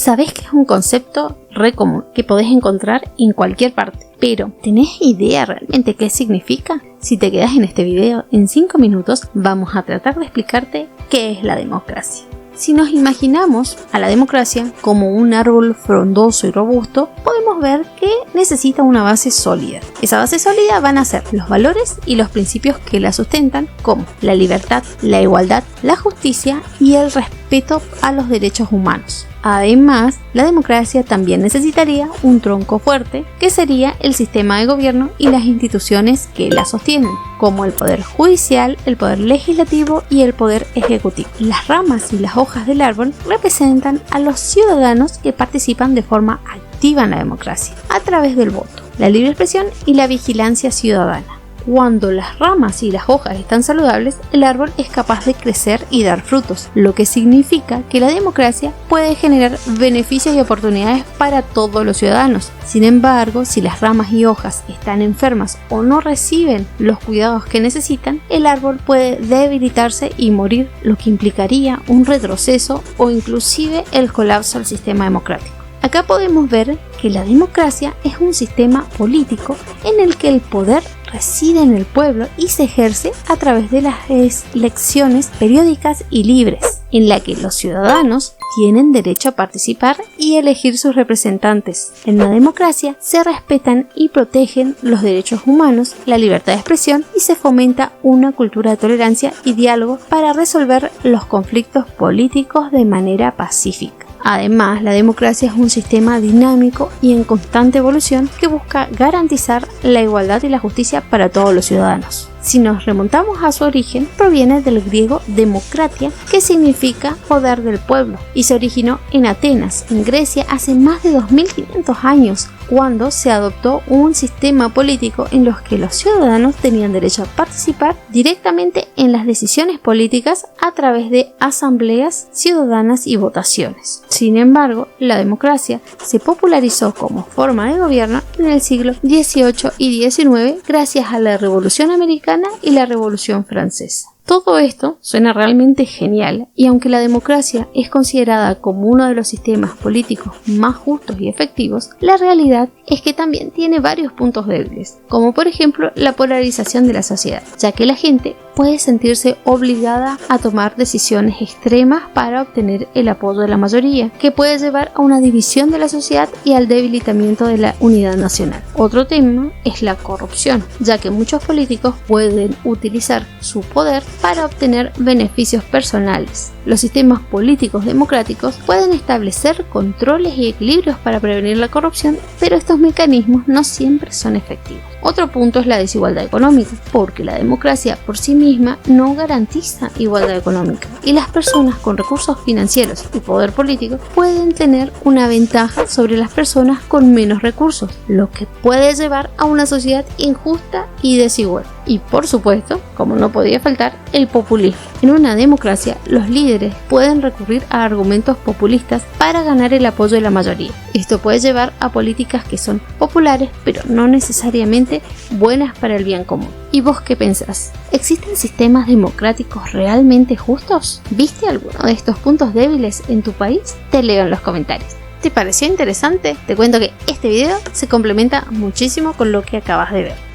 Sabés que es un concepto re común que podés encontrar en cualquier parte, pero ¿tenés idea realmente qué significa? Si te quedás en este video, en 5 minutos vamos a tratar de explicarte qué es la democracia. Si nos imaginamos a la democracia como un árbol frondoso y robusto, podemos ver que necesita una base sólida. Esa base sólida van a ser los valores y los principios que la sustentan, como la libertad, la igualdad, la justicia y el respeto a los derechos humanos. Además, la democracia también necesitaría un tronco fuerte, que sería el sistema de gobierno y las instituciones que la sostienen, como el poder judicial, el poder legislativo y el poder ejecutivo. Las ramas y las hojas del árbol representan a los ciudadanos que participan de forma activa en la democracia, a través del voto, la libre expresión y la vigilancia ciudadana. Cuando las ramas y las hojas están saludables, el árbol es capaz de crecer y dar frutos, lo que significa que la democracia puede generar beneficios y oportunidades para todos los ciudadanos. Sin embargo, si las ramas y hojas están enfermas o no reciben los cuidados que necesitan, el árbol puede debilitarse y morir, lo que implicaría un retroceso o inclusive el colapso del sistema democrático. Acá podemos ver que la democracia es un sistema político en el que el poder reside en el pueblo y se ejerce a través de las elecciones periódicas y libres, en la que los ciudadanos tienen derecho a participar y elegir sus representantes. En una democracia se respetan y protegen los derechos humanos, la libertad de expresión y se fomenta una cultura de tolerancia y diálogo para resolver los conflictos políticos de manera pacífica. Además, la democracia es un sistema dinámico y en constante evolución que busca garantizar la igualdad y la justicia para todos los ciudadanos. Si nos remontamos a su origen, proviene del griego demokratia, que significa poder del pueblo, y se originó en Atenas, en Grecia, hace más de 2500 años, cuando se adoptó un sistema político en los que los ciudadanos tenían derecho a participar directamente en las decisiones políticas a través de asambleas ciudadanas y votaciones. Sin embargo, la democracia se popularizó como forma de gobierno en el siglo XVIII y XIX gracias a la Revolución Americana y la Revolución Francesa. Todo esto suena realmente genial, y aunque la democracia es considerada como uno de los sistemas políticos más justos y efectivos, la realidad es que también tiene varios puntos débiles, como por ejemplo la polarización de la sociedad, ya que la gente puede sentirse obligada a tomar decisiones extremas para obtener el apoyo de la mayoría, que puede llevar a una división de la sociedad y al debilitamiento de la unidad nacional. Otro tema es la corrupción, ya que muchos políticos pueden utilizar su poder para obtener beneficios personales. Los sistemas políticos democráticos pueden establecer controles y equilibrios para prevenir la corrupción, pero estos mecanismos no siempre son efectivos. Otro punto es la desigualdad económica, porque la democracia por sí misma no garantiza igualdad económica, y las personas con recursos financieros y poder político pueden tener una ventaja sobre las personas con menos recursos, lo que puede llevar a una sociedad injusta y desigual. Y por supuesto, como no podía faltar, el populismo. En una democracia, los líderes pueden recurrir a argumentos populistas para ganar el apoyo de la mayoría. Esto puede llevar a políticas que son populares, pero no necesariamente buenas para el bien común. ¿Y vos qué pensás? ¿Existen sistemas democráticos realmente justos? ¿Viste alguno de estos puntos débiles en tu país? Te leo en los comentarios. ¿Te pareció interesante? Te cuento que este video se complementa muchísimo con lo que acabas de ver.